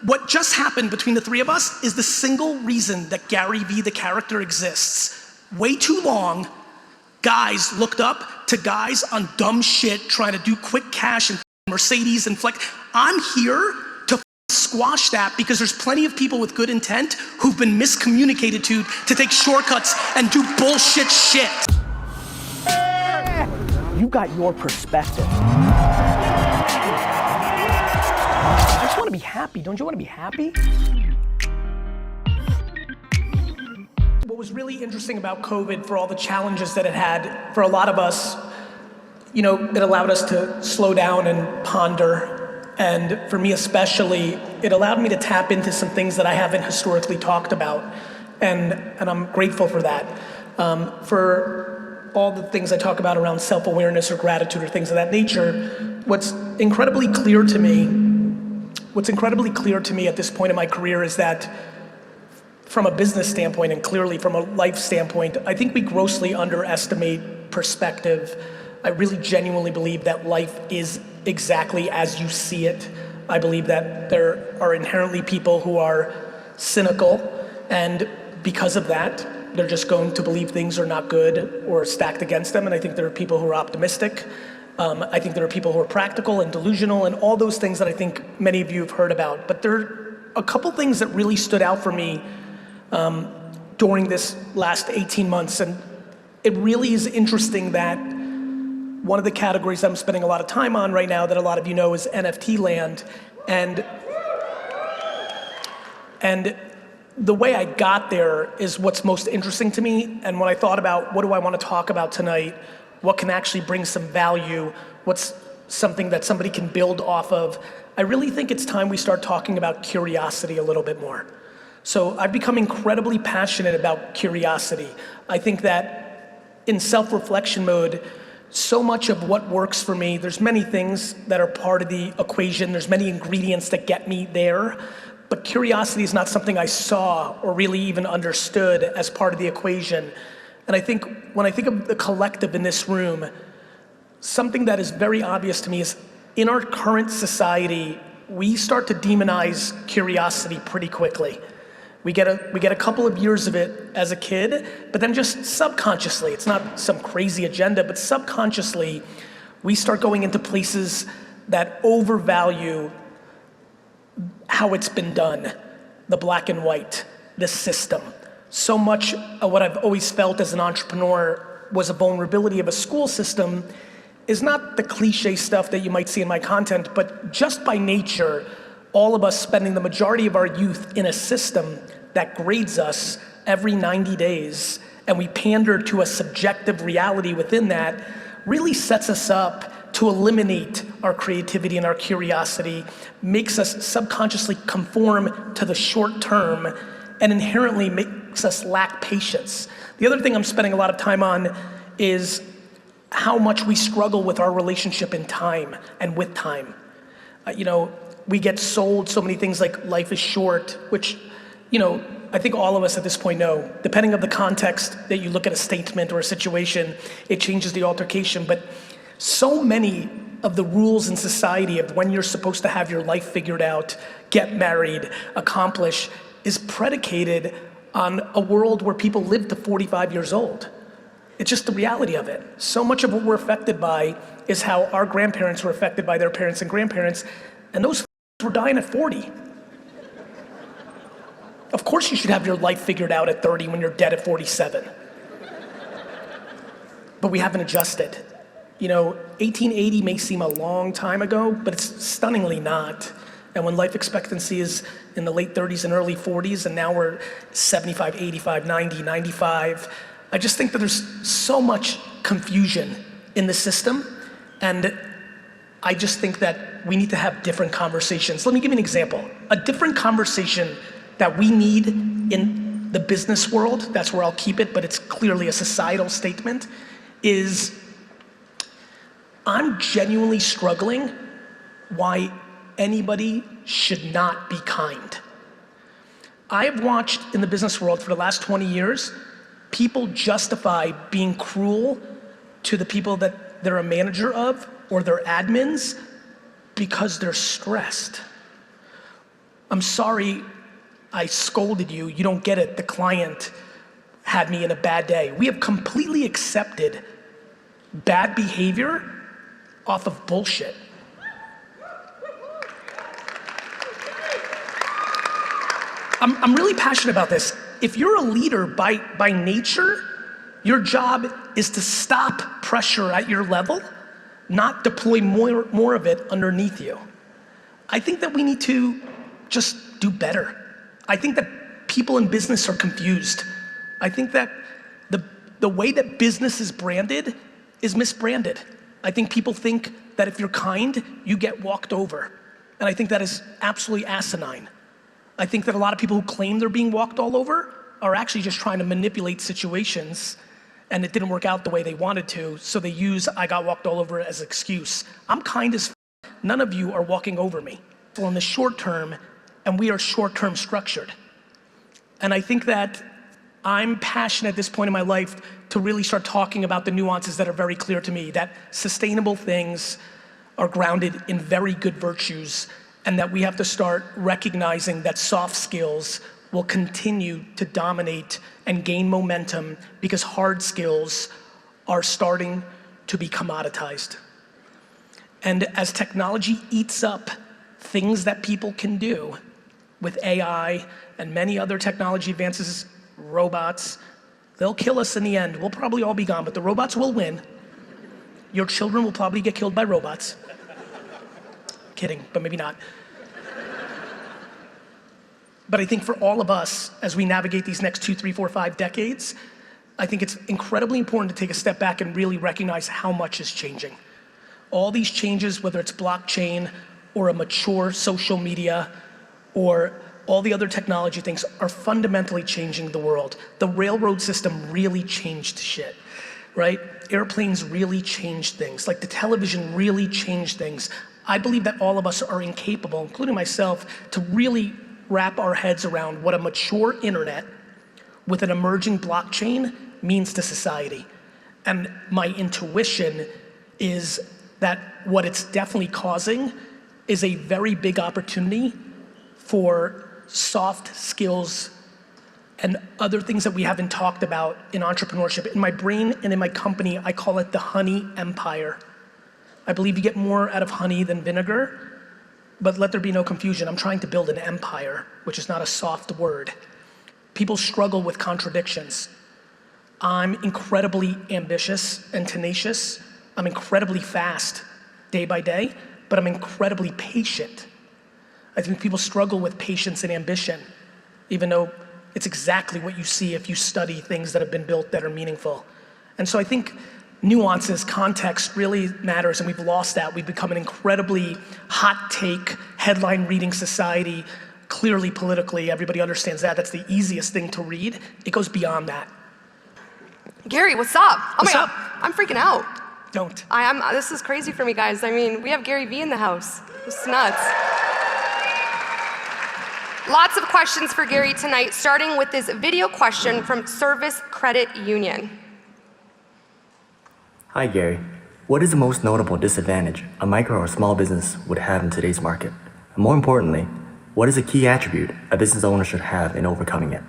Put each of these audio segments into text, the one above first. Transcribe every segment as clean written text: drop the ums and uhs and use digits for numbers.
What just happened between the three of us is the single reason that GaryVee, the character, exists. Way too long, guys looked up to guys on dumb shit trying to do quick cash and Mercedes and flex. I'm here to squash that because there's plenty of people with good intent who've been miscommunicated to take shortcuts and do bullshit shit. You got your perspective. I just want to be happy. Don't you want to be happy? What was really interesting about COVID, for all the challenges that it had, for a lot of us, you know, it allowed us to slow down and ponder. And for me especially, it allowed me to tap into some things that I haven't historically talked about. And I'm grateful for that. For all the things I talk about around self-awareness or gratitude or things of that nature, what's incredibly clear to me at this point in my career is that from a business standpoint and clearly from a life standpoint, I think we grossly underestimate perspective. I really genuinely believe that life is exactly as you see it. I believe that there are inherently people who are cynical, and because of that, they're just going to believe things are not good or stacked against them. And I think there are people who are optimistic. I think there are people who are practical and delusional and all those things that I think many of you have heard about. But there are a couple things that really stood out for me during this last 18 months. And it really is interesting that one of the categories that I'm spending a lot of time on right now that a lot of you know is NFT land. And the way I got there is what's most interesting to me. And when I thought about what do I want to talk about tonight, what can actually bring some value, what's something that somebody can build off of, I really think it's time we start talking about curiosity a little bit more. So I've become incredibly passionate about curiosity. I think that in self-reflection mode, so much of what works for me, there's many things that are part of the equation, there's many ingredients that get me there, but curiosity is not something I saw or really even understood as part of the equation. And I think when I think of the collective in this room, something that is very obvious to me is in our current society, we start to demonize curiosity pretty quickly. We get a couple of years of it as a kid, but then just subconsciously, it's not some crazy agenda, but subconsciously, we start going into places that overvalue how it's been done, the black and white, the system. So much of what I've always felt as an entrepreneur was a vulnerability of a school system is not the cliche stuff that you might see in my content, but just by nature, all of us spending the majority of our youth in a system that grades us every 90 days, and we pander to a subjective reality within that, really sets us up to eliminate our creativity and our curiosity, makes us subconsciously conform to the short term, and inherently makes us lack patience. The other thing I'm spending a lot of time on is how much we struggle with our relationship in time and with time. We get sold so many things like life is short, which, I think all of us at this point know, depending on the context that you look at a statement or a situation, it changes the altercation. But so many of the rules in society of when you're supposed to have your life figured out, get married, accomplish, is predicated on a world where people live to 45 years old. It's just the reality of it. So much of what we're affected by is how our grandparents were affected by their parents and grandparents, and those were dying at 40. Of course you should have your life figured out at 30 when you're dead at 47. But we haven't adjusted. 1880 may seem a long time ago, but it's stunningly not. And when life expectancy is in the late 30s and early 40s, and now we're 75, 85, 90, 95, I just think that there's so much confusion in the system, and I just think that we need to have different conversations. Let me give you an example. A different conversation that we need in the business world, that's where I'll keep it, but it's clearly a societal statement, is I'm genuinely struggling why anybody should not be kind. I have watched in the business world for the last 20 years, people justify being cruel to the people that they're a manager of or their admins because they're stressed. I'm sorry I scolded you. You don't get it. The client had me in a bad day. We have completely accepted bad behavior off of bullshit. I'm really passionate about this. If you're a leader by nature, your job is to stop pressure at your level, not deploy more of it underneath you. I think that we need to just do better. I think that people in business are confused. I think that the way that business is branded is misbranded. I think people think that if you're kind, you get walked over. And I think that is absolutely asinine. I think that a lot of people who claim they're being walked all over are actually just trying to manipulate situations, and it didn't work out the way they wanted to, so they use I got walked all over as an excuse. I'm kind as f. None of you are walking over me. Well, in the short term, and we are short-term structured. And I think that I'm passionate at this point in my life to really start talking about the nuances that are very clear to me, that sustainable things are grounded in very good virtues, and that we have to start recognizing that soft skills will continue to dominate and gain momentum because hard skills are starting to be commoditized. And as technology eats up things that people can do with AI and many other technology advances, robots, they'll kill us in the end. We'll probably all be gone, but the robots will win. Your children will probably get killed by robots. Kidding, but maybe not. But I think for all of us, as we navigate these next 2, 3, 4, 5 decades, I think it's incredibly important to take a step back and really recognize how much is changing. All these changes, whether it's blockchain or a mature social media or all the other technology things, are fundamentally changing the world. The railroad system really changed shit, right? Airplanes really changed things. Like the television really changed things. I believe that all of us are incapable, including myself, to really wrap our heads around what a mature internet with an emerging blockchain means to society. And my intuition is that what it's definitely causing is a very big opportunity for soft skills and other things that we haven't talked about in entrepreneurship. In my brain and in my company, I call it the honey empire. I believe you get more out of honey than vinegar, but let there be no confusion. I'm trying to build an empire, which is not a soft word. People struggle with contradictions. I'm incredibly ambitious and tenacious. I'm incredibly fast day by day, but I'm incredibly patient. I think people struggle with patience and ambition, even though it's exactly what you see if you study things that have been built that are meaningful. And so I think nuances, context really matters, and we've lost that. We've become an incredibly hot take, headline reading society. Clearly politically, everybody understands that. That's the easiest thing to read. It goes beyond that. Gary, what's up? What's up? I'm freaking out. Don't. This is crazy for me, guys. I mean, we have GaryVee in the house. It's nuts. Lots of questions for Gary tonight, starting with this video question from Service Credit Union. Hi Gary, what is the most notable disadvantage a micro or small business would have in today's market? And more importantly, what is a key attribute a business owner should have in overcoming it?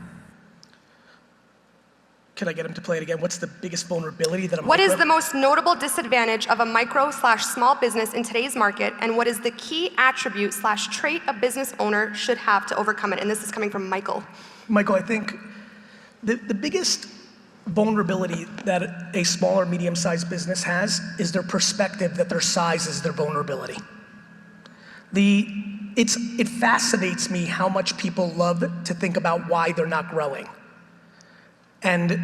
Can I get him to play it again? What's the biggest vulnerability that What is the most notable disadvantage of a micro/small business in today's market, and what is the key attribute/trait a business owner should have to overcome it? And this is coming from Michael. Michael, I think the biggest vulnerability that a small or medium-sized business has is their perspective that their size is their vulnerability. It fascinates me how much people love to think about why they're not growing. And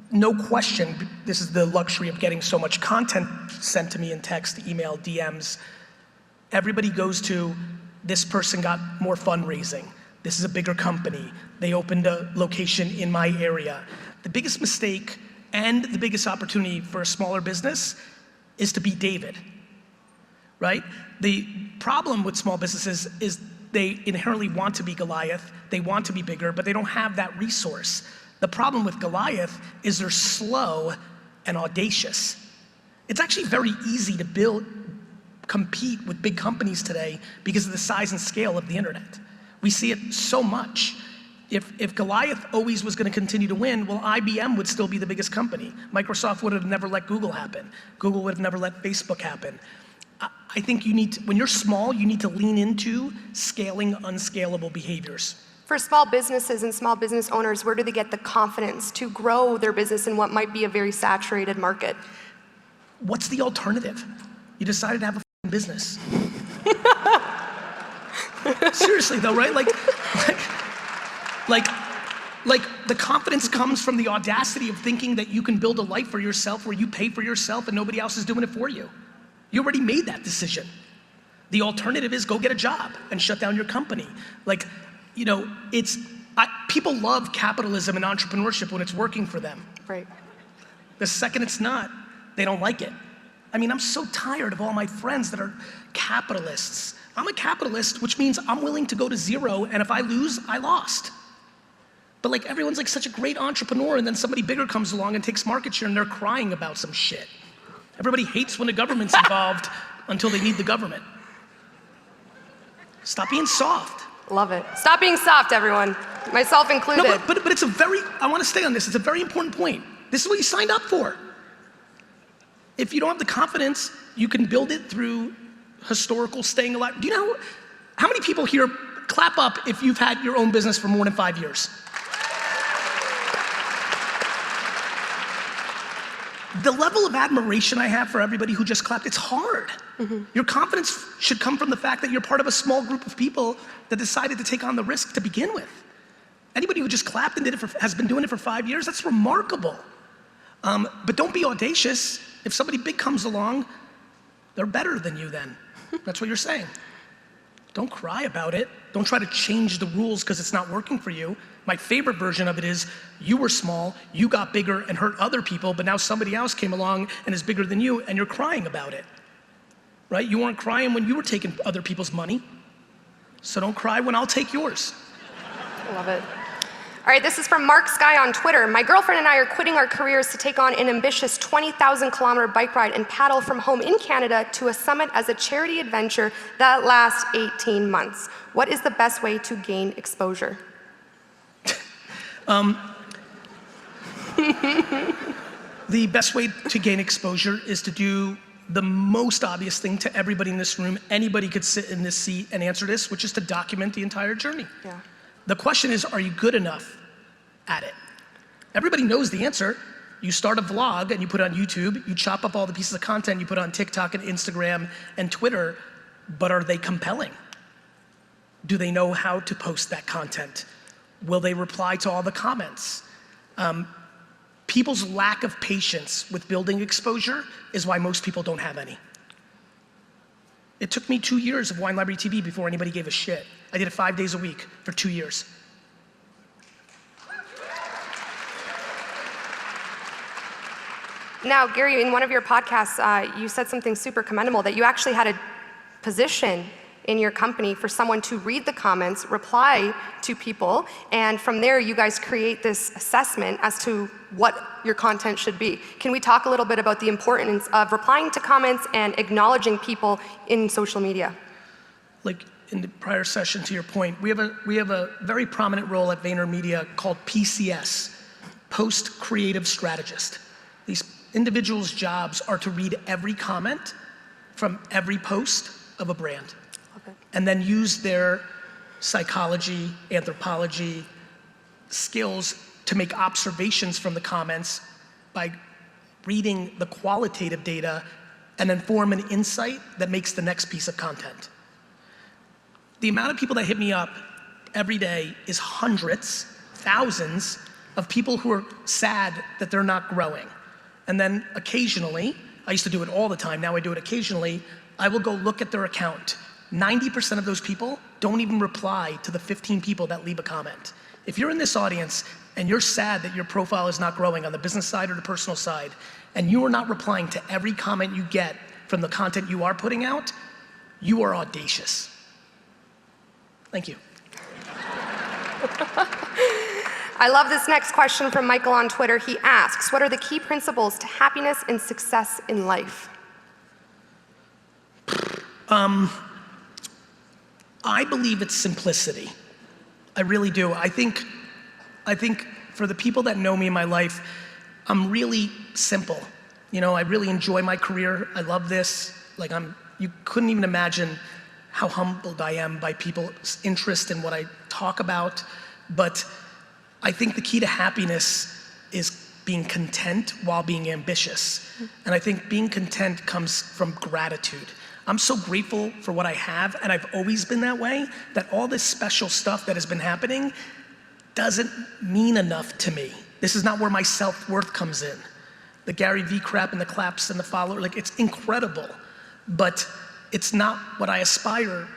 no question, this is the luxury of getting so much content sent to me in text, email, DMs. Everybody goes to, this person got more fundraising. This is a bigger company. They opened a location in my area. The biggest mistake and the biggest opportunity for a smaller business is to be David, right? The problem with small businesses is they inherently want to be Goliath, they want to be bigger, but they don't have that resource. The problem with Goliath is they're slow and audacious. It's actually very easy to compete with big companies today because of the size and scale of the internet. We see it so much. If Goliath always was going to continue to win, well, IBM would still be the biggest company. Microsoft would have never let Google happen. Google would have never let Facebook happen. I think you need to, when you're small, you need to lean into scaling unscalable behaviors. For small businesses and small business owners, where do they get the confidence to grow their business in what might be a very saturated market? What's the alternative? You decided to have a f***ing business. Seriously though, right? Like the confidence comes from the audacity of thinking that you can build a life for yourself where you pay for yourself and nobody else is doing it for you. You already made that decision. The alternative is go get a job and shut down your company. Like, you know, people love capitalism and entrepreneurship when it's working for them. Right. The second it's not, they don't like it. I mean, I'm so tired of all my friends that are capitalists. I'm a capitalist, which means I'm willing to go to zero, and if I lose, I lost. But like everyone's like such a great entrepreneur, and then somebody bigger comes along and takes market share and they're crying about some shit. Everybody hates when the government's involved until they need the government. Stop being soft. Love it. Stop being soft, everyone, myself included. No, but it's a very, I want to stay on this, it's a very important point. This is what you signed up for. If you don't have the confidence, you can build it through historical staying alive. Do you know, how many people here, clap up if you've had your own business for more than 5 years? The level of admiration I have for everybody who just clapped, it's hard. Mm-hmm. Your confidence should come from the fact that you're part of a small group of people that decided to take on the risk to begin with. Anybody who just clapped and has been doing it for 5 years, that's remarkable. But don't be audacious. If somebody big comes along, they're better than you then. That's what you're saying. Don't cry about it. Don't try to change the rules because it's not working for you. My favorite version of it is you were small, you got bigger and hurt other people, but now somebody else came along and is bigger than you and you're crying about it, right? You weren't crying when you were taking other people's money. So don't cry when I'll take yours. Love it. All right, this is from Mark Sky on Twitter. My girlfriend and I are quitting our careers to take on an ambitious 20,000-kilometer bike ride and paddle from home in Canada to a summit as a charity adventure that lasts 18 months. What is the best way to gain exposure? The best way to gain exposure is to do the most obvious thing to everybody in this room. Anybody could sit in this seat and answer this, which is to document the entire journey. Yeah. The question is, are you good enough at it? Everybody knows the answer. You start a vlog and you put it on YouTube, you chop up all the pieces of content, you put it on TikTok and Instagram and Twitter, but are they compelling? Do they know how to post that content? Will they reply to all the comments? People's lack of patience with building exposure is why most people don't have any. It took me 2 years of Wine Library TV before anybody gave a shit. I did it 5 days a week for 2 years. Now, Gary, in one of your podcasts, you said something super commendable, that you actually had a position in your company for someone to read the comments, reply to people, and from there you guys create this assessment as to what your content should be. Can we talk a little bit about the importance of replying to comments and acknowledging people in social media? Like in the prior session, to your point, we have a very prominent role at VaynerMedia called PCS, Post Creative Strategist. These individuals' jobs are to read every comment from every post of a brand. Okay. And then use their psychology, anthropology skills to make observations from the comments by reading the qualitative data and then form an insight that makes the next piece of content. The amount of people that hit me up every day is hundreds, thousands of people who are sad that they're not growing. And then occasionally, I used to do it all the time, now I do it occasionally, I will go look at their account. 90% of those people don't even reply to the 15 people that leave a comment. If you're in this audience and you're sad that your profile is not growing on the business side or the personal side, and you are not replying to every comment you get from the content you are putting out, you are audacious. Thank you. I love this next question from Michael on Twitter. He asks, what are the key principles to happiness and success in life? I believe it's simplicity. I really do. I think for the people that know me in my life, I'm really simple. You know, I really enjoy my career. I love this. Like you couldn't even imagine how humbled I am by people's interest in what I talk about. But I think the key to happiness is being content while being ambitious. And I think being content comes from gratitude. I'm so grateful for what I have, and I've always been that way, that all this special stuff that has been happening doesn't mean enough to me. This is not where my self-worth comes in. The GaryVee crap and the claps and the follower, like it's incredible, but it's not what I aspire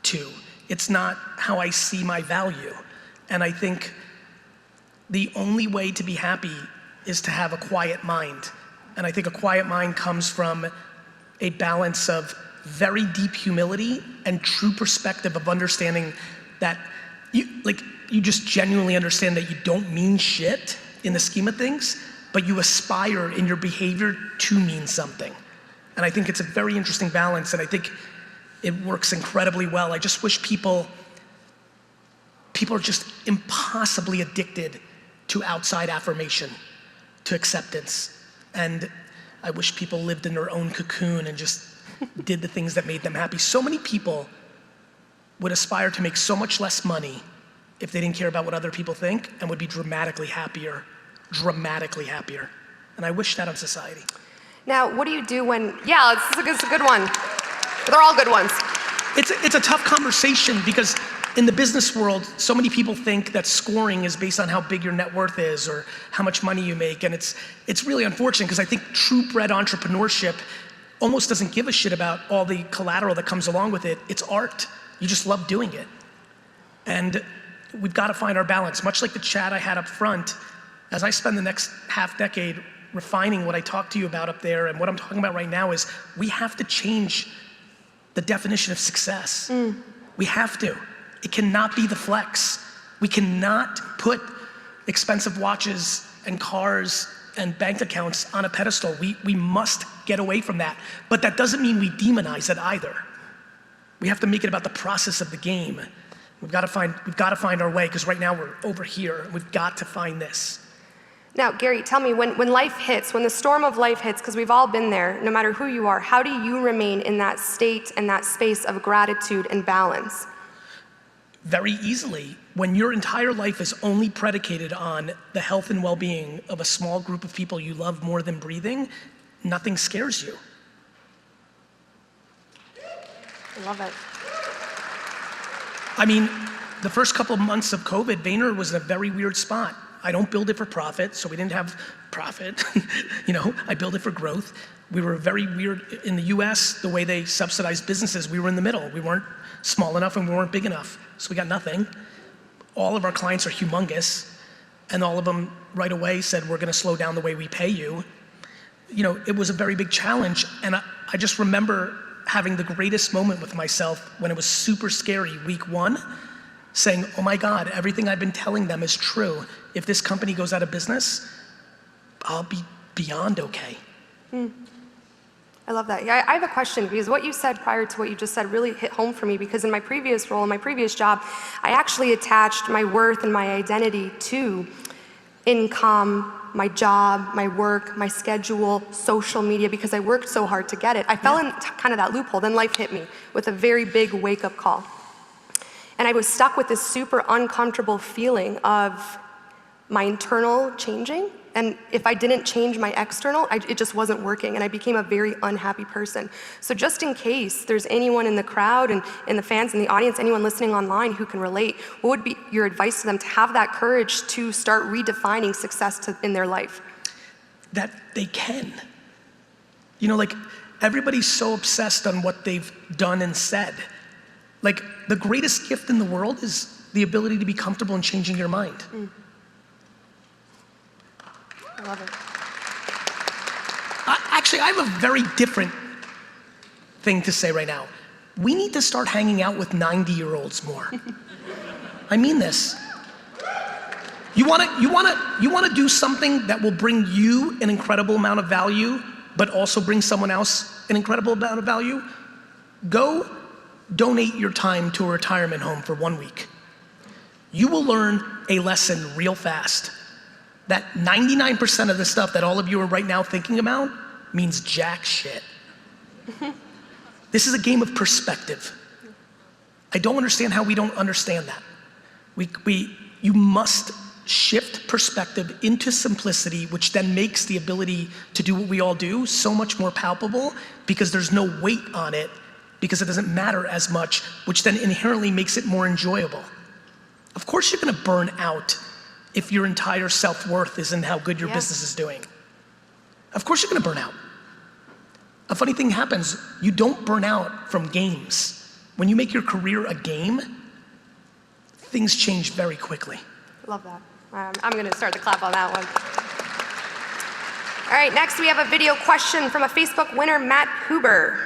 to. It's not how I see my value. And I think the only way to be happy is to have a quiet mind. And I think a quiet mind comes from a balance of very deep humility and true perspective of understanding that you just genuinely understand that you don't mean shit in the scheme of things, but you aspire in your behavior to mean something. And I think it's a very interesting balance, and I think it works incredibly well. I just wish people are just impossibly addicted to outside affirmation, to acceptance. And I wish people lived in their own cocoon and just did the things that made them happy. So many people would aspire to make so much less money if they didn't care about what other people think, and would be dramatically happier. And I wish that on society. Now, what do you do when, yeah, it's a good one. They're all good ones. It's a tough conversation because in the business world, so many people think that scoring is based on how big your net worth is or how much money you make, and it's really unfortunate because I think true bred entrepreneurship almost doesn't give a shit about all the collateral that comes along with it. It's art. You just love doing it. And we've got to find our balance. Much like the chat I had up front, as I spend the next half decade refining what I talked to you about up there, and what I'm talking about right now is we have to change the definition of success. We have to. It cannot be the flex. We cannot put expensive watches and cars and bank accounts on a pedestal. We must get away from that. But that doesn't mean we demonize it either. We have to make it about the process of the game. We've got to find our way, because right now we're over here. We've got to find this. Now, Gary, tell me, when life hits, when the storm of life hits, because we've all been there, no matter who you are, how do you remain in that state and that space of gratitude and balance? Very easily. When your entire life is only predicated on the health and well-being of a small group of people you love more than breathing, nothing scares you. I love it. I mean, the first couple of months of COVID, Vayner was in a very weird spot. I don't build it for profit, so we didn't have profit. You know, I build it for growth. We were very weird in the US, the way they subsidized businesses. We were in the middle. We weren't small enough and we weren't big enough, so we got nothing. All of our clients are humongous, and all of them right away said, we're gonna slow down the way we pay you. You know, it was a very big challenge, and I just remember having the greatest moment with myself when it was super scary, week one, saying, oh my God, everything I've been telling them is true. If this company goes out of business, I'll be beyond okay. I love that. Yeah, I have a question, because what you said prior to what you just said really hit home for me, because in my previous role, in my previous job, I actually attached my worth and my identity to income, my job, my work, my schedule, social media, because I worked so hard to get it. I fell in kind of that loophole. Then life hit me with a very big wake-up call. And I was stuck with this super uncomfortable feeling of my internal changing, and if I didn't change my external, it just wasn't working, and I became a very unhappy person. So just in case there's anyone in the crowd and in the fans in the audience, anyone listening online who can relate, what would be your advice to them to have that courage to start redefining success in their life? That they can. You know, like, everybody's so obsessed on what they've done and said. Like, the greatest gift in the world is the ability to be comfortable in changing your mind. I love it. Actually, I have a very different thing to say right now. We need to start hanging out with 90-year-olds more. I mean this. You wanna do something that will bring you an incredible amount of value, but also bring someone else an incredible amount of value? Go donate your time to a retirement home for 1 week. You will learn a lesson real fast that 99% of the stuff that all of you are right now thinking about means jack shit. This is a game of perspective. I don't understand how we don't understand that. You must shift perspective into simplicity, which then makes the ability to do what we all do so much more palpable because there's no weight on it, because it doesn't matter as much, which then inherently makes it more enjoyable. Of course you're gonna burn out if your entire self-worth is in how good your business is doing. Of course you're gonna burn out. A funny thing happens, you don't burn out from games. When you make your career a game, things change very quickly. Love that. I'm gonna start the clap on that one. All right, next we have a video question from a Facebook winner, Matt Huber.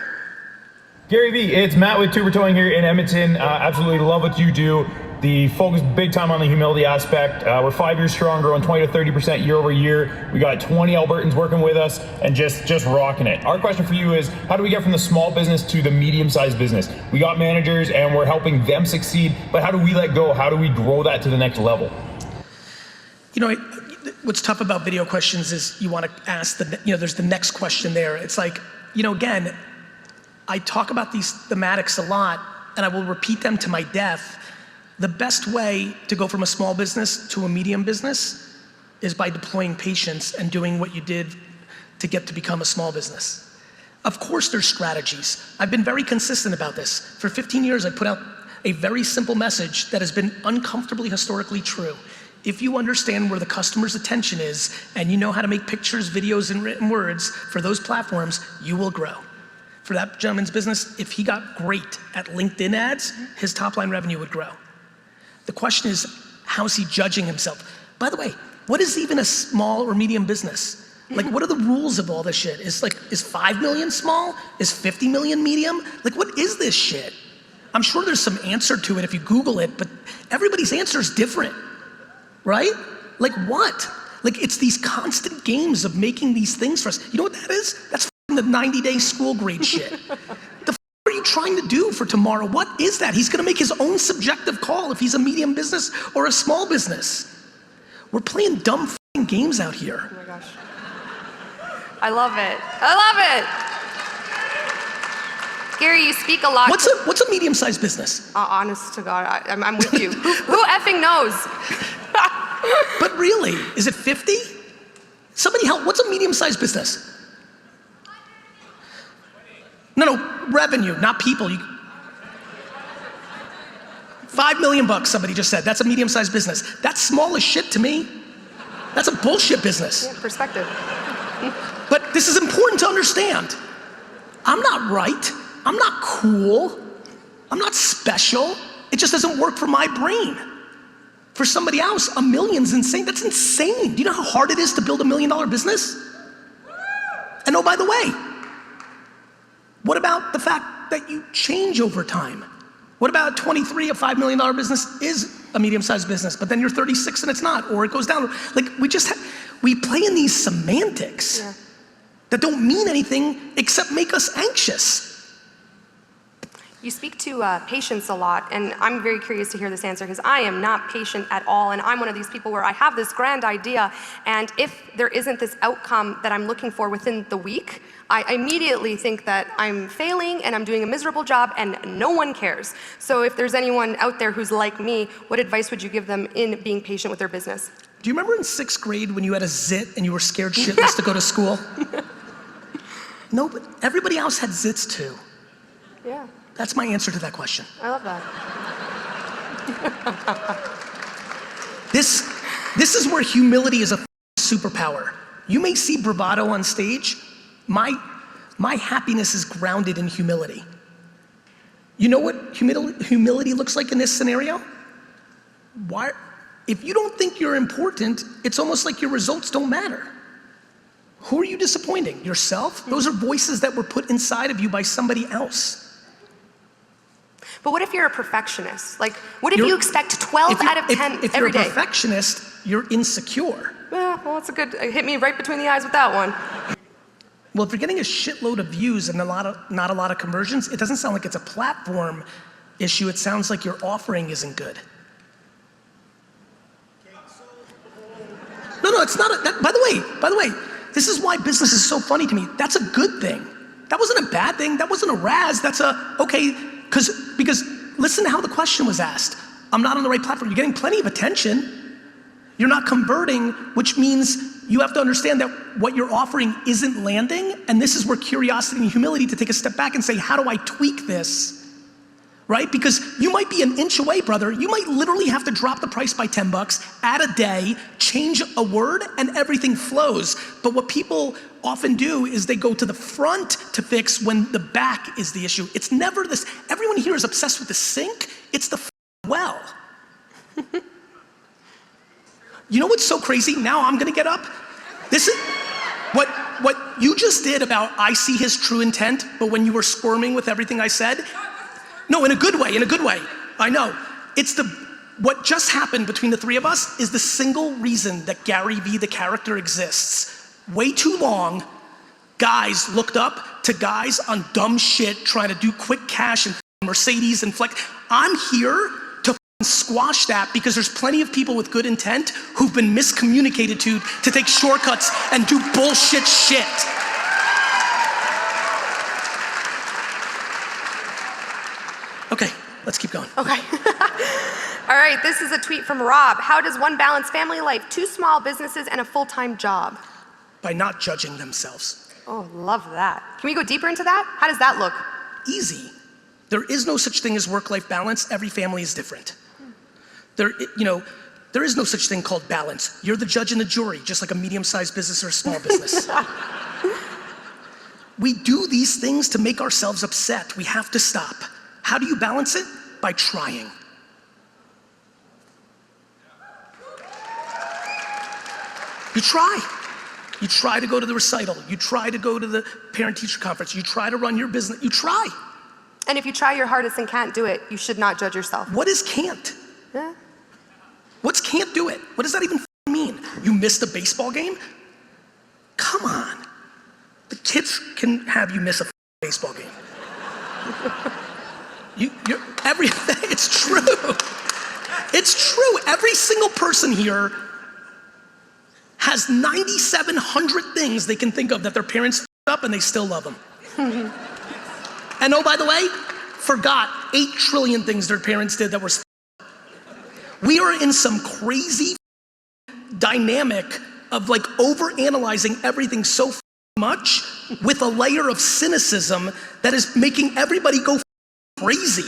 Gary V, it's Matt with Tuber Towing here in Edmonton. Absolutely love what you do. The focus big time on the humility aspect. We're 5 years strong, growing 20 to 30% year over year. We got 20 Albertans working with us and just rocking it. Our question for you is, how do we get from the small business to the medium-sized business? We got managers and we're helping them succeed, but how do we let go? How do we grow that to the next level? You know, what's tough about video questions is you want to ask there's the next question there. It's like, again, I talk about these thematics a lot and I will repeat them to my death. The best way to go from a small business to a medium business is by deploying patience and doing what you did to get to become a small business. Of course there's strategies. I've been very consistent about this. For 15 years I put out a very simple message that has been uncomfortably historically true. If you understand where the customer's attention is and you know how to make pictures, videos, and written words for those platforms, you will grow. For that gentleman's business, if he got great at LinkedIn ads, his top line revenue would grow. The question is, how's he judging himself? By the way, what is even a small or medium business? Like, what are the rules of all this shit? Is 5 million small? Is 50 million medium? Like, what is this shit? I'm sure there's some answer to it if you Google it, but everybody's answer is different, right? Like what? Like, it's these constant games of making these things for us. You know what that is? That's the 90-day school grade shit. The are you trying to do for tomorrow? What is that? He's gonna make his own subjective call if he's a medium business or a small business. We're playing dumb games out here. Oh my gosh. I love it. I love it. Gary, you speak a lot. What's a medium-sized business? Honest to God, I'm with you. Who effing knows? But really, is it 50? Somebody help, what's a medium-sized business? No, revenue, not people. 5 million bucks, somebody just said. That's a medium-sized business. That's small as shit to me. That's a bullshit business. Yeah, perspective. But this is important to understand. I'm not right. I'm not cool. I'm not special. It just doesn't work for my brain. For somebody else, $1 million's insane. That's insane. Do you know how hard it is to build $1 million business? And oh, by the way, what about the fact that you change over time? What about at 23, a $5 million business is a medium-sized business, but then you're 36 and it's not, or it goes down. Like, we play in these semantics that don't mean anything except make us anxious. You speak to patience a lot, and I'm very curious to hear this answer because I am not patient at all, and I'm one of these people where I have this grand idea, and if there isn't this outcome that I'm looking for within the week, I immediately think that I'm failing and I'm doing a miserable job and no one cares. So if there's anyone out there who's like me, what advice would you give them in being patient with their business? Do you remember in 6th grade when you had a zit and you were scared shitless to go to school? No, but everybody else had zits too. Yeah. That's my answer to that question. I love that. This is where humility is a superpower. You may see bravado on stage. My happiness is grounded in humility. You know what humility looks like in this scenario? Why? If you don't think you're important, it's almost like your results don't matter. Who are you disappointing? Yourself? Those are voices that were put inside of you by somebody else. But what if you're a perfectionist? Like, what if you expect 12 out of 10 every day? If you're a perfectionist, you're insecure. Well, that's a good, hit me right between the eyes with that one. Well, if you're getting a shitload of views and not a lot of conversions, it doesn't sound like it's a platform issue. It sounds like your offering isn't good. No, it's not. By the way, this is why business is so funny to me. That's a good thing. That wasn't a bad thing. That wasn't a razz. That's okay, because listen to how the question was asked. I'm not on the right platform. You're getting plenty of attention. You're not converting, which means you have to understand that what you're offering isn't landing, and this is where curiosity and humility to take a step back and say, how do I tweak this? Right? Because you might be an inch away, brother. You might literally have to drop the price by 10 bucks, add a day, change a word, and everything flows. But what people often do is they go to the front to fix when the back is the issue. It's never this. Everyone here is obsessed with the sink. It's the well. You know what's so crazy? Now I'm gonna get up. This is what you just did about I see his true intent, but when you were squirming with everything I said, no, in a good way, I know. It's what just happened between the three of us is the single reason that GaryVee, the character, exists. Way too long, guys looked up to guys on dumb shit trying to do quick cash and Mercedes and flex. I'm here to squash that because there's plenty of people with good intent who've been miscommunicated to take shortcuts and do bullshit shit. Okay, let's keep going. Okay. All right, this is a tweet from Rob. How does one balance family life, 2 small businesses, and a full-time job? By not judging themselves. Oh, love that. Can we go deeper into that? How does that look? Easy. There is no such thing as work-life balance. Every family is different. There is no such thing called balance. You're the judge and the jury, just like a medium-sized business or a small business. We do these things to make ourselves upset. We have to stop. How do you balance it? By trying. You try. You try to go to the recital. You try to go to the parent-teacher conference. You try to run your business. You try. And if you try your hardest and can't do it, you should not judge yourself. What is can't? Yeah. What's can't do it? What does that even mean? You missed a baseball game? Come on. The kids can have you miss a baseball game. It's true. It's true. Every single person here has 9,700 things they can think of that their parents f***ed up and they still love them. And oh, by the way, forgot 8 trillion things their parents did that were f***ed. We are in some crazy dynamic of like overanalyzing everything so much with a layer of cynicism that is making everybody go crazy.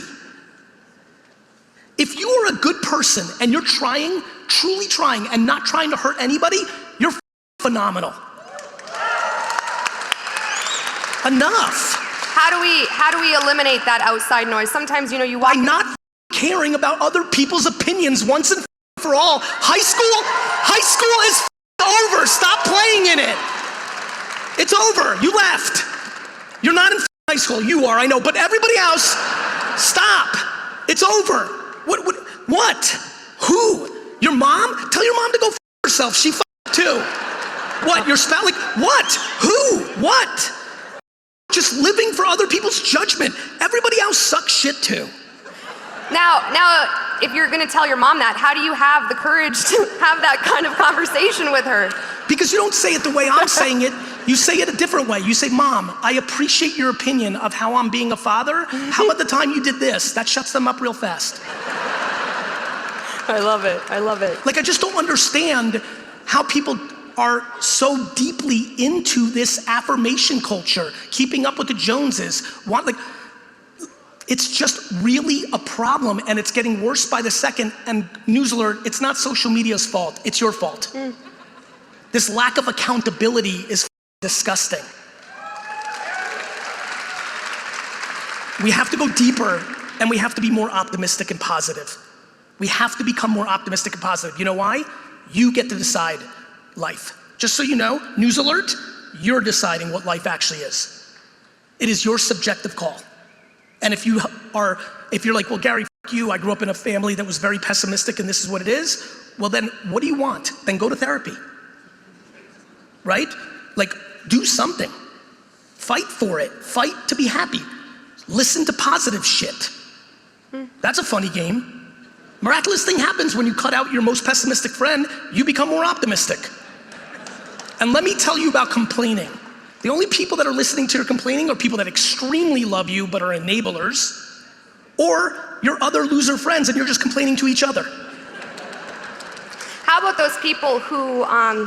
If you are a good person and you're trying, truly trying, and not trying to hurt anybody, you're phenomenal. Enough. How do we eliminate that outside noise? Sometimes, you walk. By not caring about other people's opinions once and for all. High school is over. Stop playing in it. It's over. You left. You're not in high school. You are, I know, but everybody else, stop. It's over. What? Who? Your mom? Tell your mom to go herself. She too. What? Your spouse? Like, what? Who? What? Just living for other people's judgment. Everybody else sucks shit too. Now, if you're gonna tell your mom that, how do you have the courage to have that kind of conversation with her? Because you don't say it the way I'm saying it. You say it a different way. You say, Mom, I appreciate your opinion of how I'm being a father. How about the time you did this? That shuts them up real fast. I love it. I love it. Like, I just don't understand how people are so deeply into this affirmation culture, keeping up with the Joneses. It's just really a problem, and it's getting worse by the second. And news alert, it's not social media's fault, it's your fault. This lack of accountability is disgusting. We have to go deeper, and we have to be more optimistic and positive. We have to become more optimistic and positive. You know why? You get to decide life. Just so you know, news alert, you're deciding what life actually is. It is your subjective call. And if you're like, well, Gary, f you, I grew up in a family that was very pessimistic and this is what it is, well then, what do you want? Then go to therapy, right? Like, do something. Fight for it. Fight to be happy. Listen to positive shit. That's a funny game. Miraculous thing happens when you cut out your most pessimistic friend, you become more optimistic. And let me tell you about complaining. The only people that are listening to your complaining are people that extremely love you but are enablers, or your other loser friends and you're just complaining to each other. How about those people who,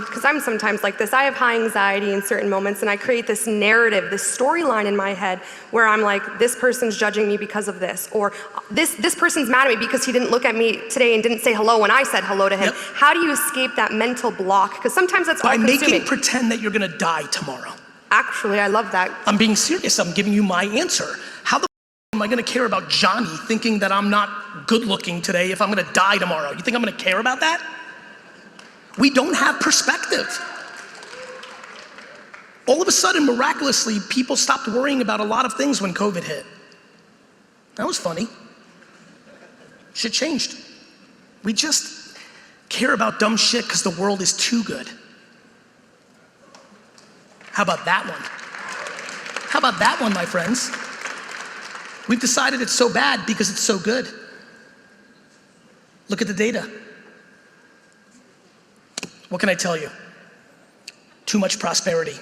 because I'm sometimes like this, I have high anxiety in certain moments and I create this narrative, this storyline in my head where I'm like, this person's judging me because of this, or this person's mad at me because he didn't look at me today and didn't say hello when I said hello to him. Yep. How do you escape that mental block? Because sometimes that's all consuming. By making pretend that you're gonna die tomorrow. Actually, I love that. I'm being serious, I'm giving you my answer. How the am I gonna care about Johnny thinking that I'm not good looking today if I'm gonna die tomorrow? You think I'm gonna care about that? We don't have perspective. All of a sudden, miraculously, people stopped worrying about a lot of things when COVID hit. That was funny. Shit changed. We just care about dumb shit because the world is too good. How about that one? How about that one, my friends? We've decided it's so bad because it's so good. Look at the data. What can I tell you? Too much prosperity.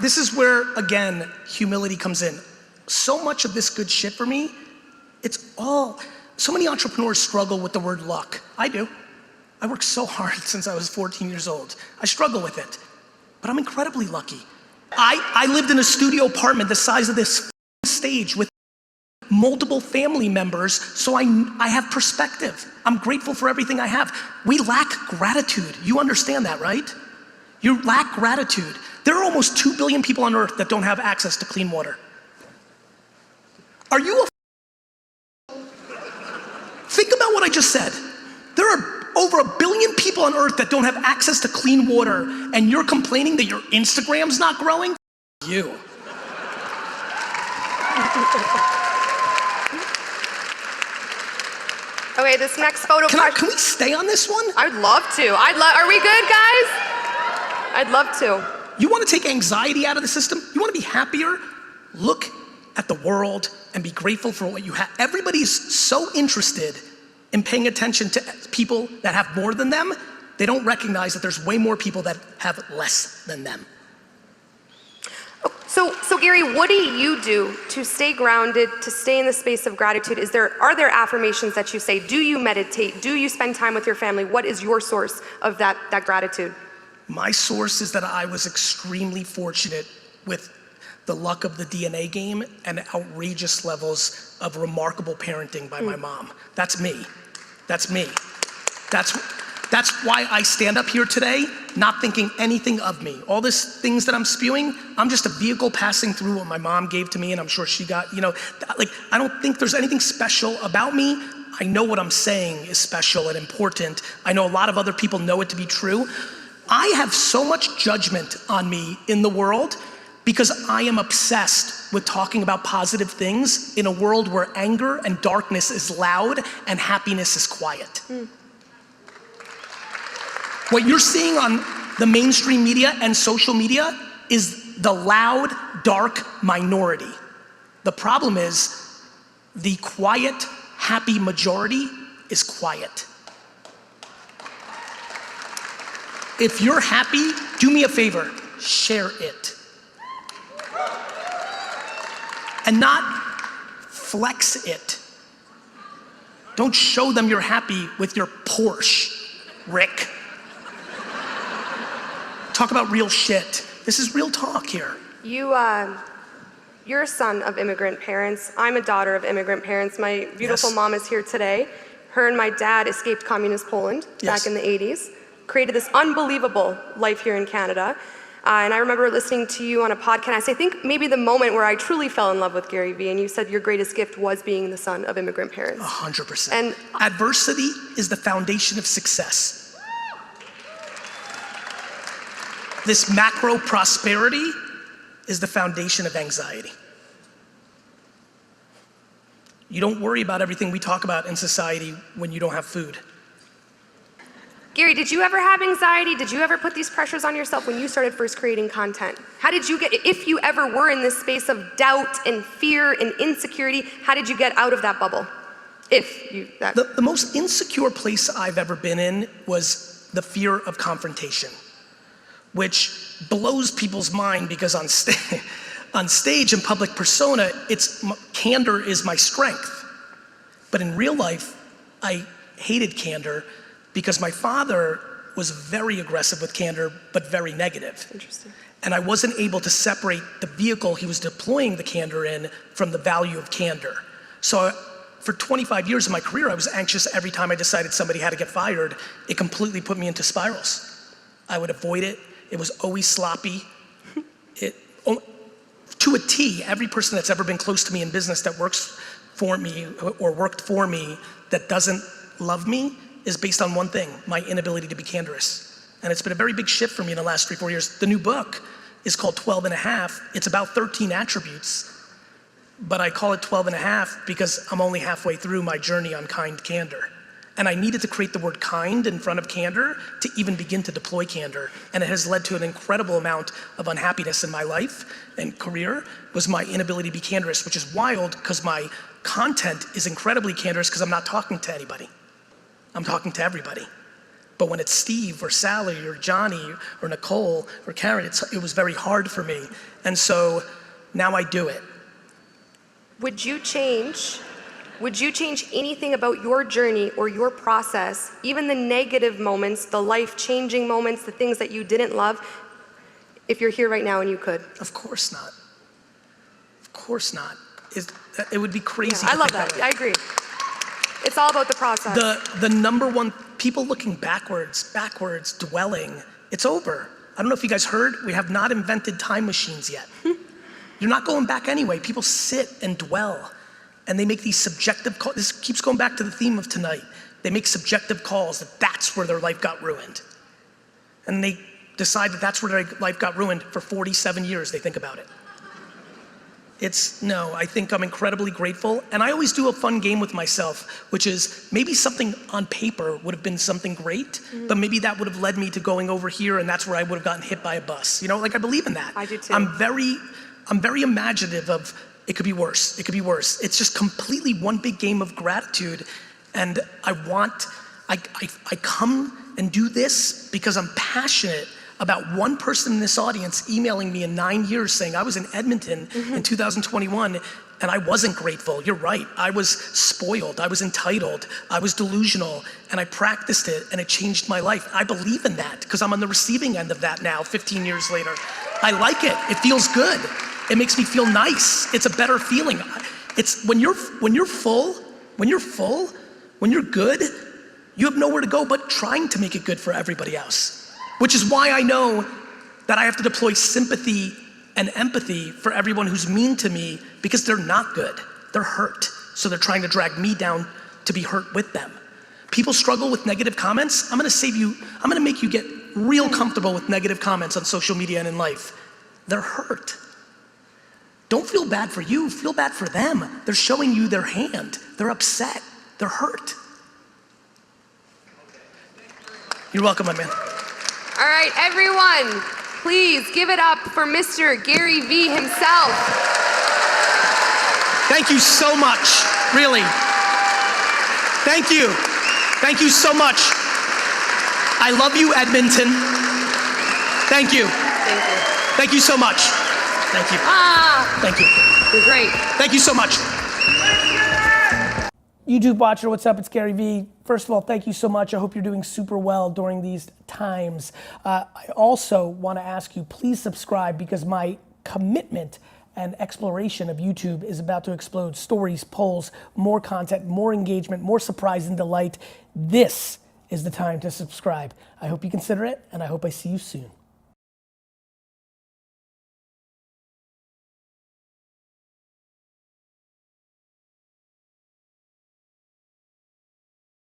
This is where, again, humility comes in. So much of this good shit for me, so many entrepreneurs struggle with the word luck. I do. I worked so hard since I was 14 years old. I struggle with it, but I'm incredibly lucky. I lived in a studio apartment the size of this stage with multiple family members, so I have perspective. I'm grateful for everything I have. We lack gratitude. You understand that, right? You lack gratitude. There are almost 2 billion people on earth that don't have access to clean water. Are you Think about what I just said. There are over 1 billion people on earth that don't have access to clean water, and you're complaining that your Instagram's not growing? You. Okay, this next photo. Can we stay on this one? I'd love to. Are we good, guys? I'd love to. You want to take anxiety out of the system? You want to be happier? Look at the world and be grateful for what you have. Everybody's so interested in paying attention to people that have more than them, they don't recognize that there's way more people that have less than them. So Gary, what do you do to stay grounded, to stay in the space of gratitude? Are there affirmations that you say? Do you meditate? Do you spend time with your family? What is your source of that gratitude? My source is that I was extremely fortunate with the luck of the DNA game and outrageous levels of remarkable parenting by my mom. That's me. That's me. That's why I stand up here today, not thinking anything of me. All these things that I'm spewing, I'm just a vehicle passing through what my mom gave to me, and I'm sure she got, I don't think there's anything special about me. I know what I'm saying is special and important. I know a lot of other people know it to be true. I have so much judgment on me in the world because I am obsessed with talking about positive things in a world where anger and darkness is loud and happiness is quiet. What you're seeing on the mainstream media and social media is the loud, dark minority. The problem is the quiet, happy majority is quiet. If you're happy, do me a favor, share it. And not flex it. Don't show them you're happy with your Porsche, Rick. Talk about real shit. This is real talk here. You're a son of immigrant parents. I'm a daughter of immigrant parents. My beautiful mom is here today. Her and my dad escaped communist Poland back in the 80s, created this unbelievable life here in Canada. And I remember listening to you on a podcast. I think maybe the moment where I truly fell in love with GaryVee, and you said your greatest gift was being the son of immigrant parents. 100%. And adversity is the foundation of success. This macro prosperity is the foundation of anxiety. You don't worry about everything we talk about in society when you don't have food. Gary, did you ever have anxiety? Did you ever put these pressures on yourself when you started first creating content? How did you get, if you ever were in this space of doubt and fear and insecurity, how did you get out of that bubble? The most insecure place I've ever been in was the fear of confrontation, which blows people's mind because on stage and public persona, candor is my strength. But in real life, I hated candor because my father was very aggressive with candor, but very negative. Interesting. And I wasn't able to separate the vehicle he was deploying the candor in from the value of candor. So for 25 years of my career, I was anxious every time I decided somebody had to get fired. It completely put me into spirals. I would avoid it. It was always sloppy. To a T, every person that's ever been close to me in business that works for me or worked for me that doesn't love me is based on one thing, my inability to be candorous. And it's been a very big shift for me in the last 3-4 years. The new book is called 12 and a half. It's about 13 attributes, but I call it 12 and a half because I'm only halfway through my journey on kind candor. And I needed to create the word kind in front of candor to even begin to deploy candor. And it has led to an incredible amount of unhappiness in my life and career was my inability to be candorous, which is wild because my content is incredibly candorous because I'm not talking to anybody. I'm talking to everybody. But when it's Steve or Sally or Johnny or Nicole or Karen, it was very hard for me. And so now I do it. Would you change anything about your journey or your process, even the negative moments, the life-changing moments, the things that you didn't love, if you're here right now and you could? Of course not. Of course not. It would be crazy. Yeah, I love that. I agree. It's all about the process. The number one, people looking backwards, dwelling, it's over. I don't know if you guys heard, we have not invented time machines yet. You're not going back anyway. People sit and dwell. And they make these subjective calls. This keeps going back to the theme of tonight. They make subjective calls that that's where their life got ruined. And they decide that that's where their life got ruined for 47 years, they think about it. No, I think I'm incredibly grateful. And I always do a fun game with myself, which is maybe something on paper would have been something great, but maybe that would have led me to going over here and that's where I would have gotten hit by a bus. You know, like I believe in that. I do too. I'm very imaginative of, it could be worse, it could be worse. It's just completely one big game of gratitude. And I come and do this because I'm passionate about one person in this audience emailing me in 9 years saying I was in Edmonton in 2021 and I wasn't grateful. You're right, I was spoiled, I was entitled, I was delusional, and I practiced it and it changed my life. I believe in that because I'm on the receiving end of that now, 15 years later. I like it, it feels good. It makes me feel nice. It's a better feeling. It's when you're full, when you're good, you have nowhere to go but trying to make it good for everybody else. Which is why I know that I have to deploy sympathy and empathy for everyone who's mean to me because they're not good. They're hurt. So they're trying to drag me down to be hurt with them. People struggle with negative comments. I'm gonna make you get real comfortable with negative comments on social media and in life. They're hurt. Don't feel bad for you, feel bad for them. They're showing you their hand. They're upset, they're hurt. You're welcome, my man. All right, everyone, please give it up for Mr. GaryVee himself. Thank you so much, really. Thank you. Thank you so much. I love you, Edmonton. Thank you. Thank you. Thank you so much. Thank you. Thank you. You're great. Thank you so much. YouTube watcher, what's up? It's GaryVee. First of all, thank you so much. I hope you're doing super well during these times. I also want to ask you, please subscribe because my commitment and exploration of YouTube is about to explode. Stories, polls, more content, more engagement, more surprise and delight. This is the time to subscribe. I hope you consider it, and I hope I see you soon.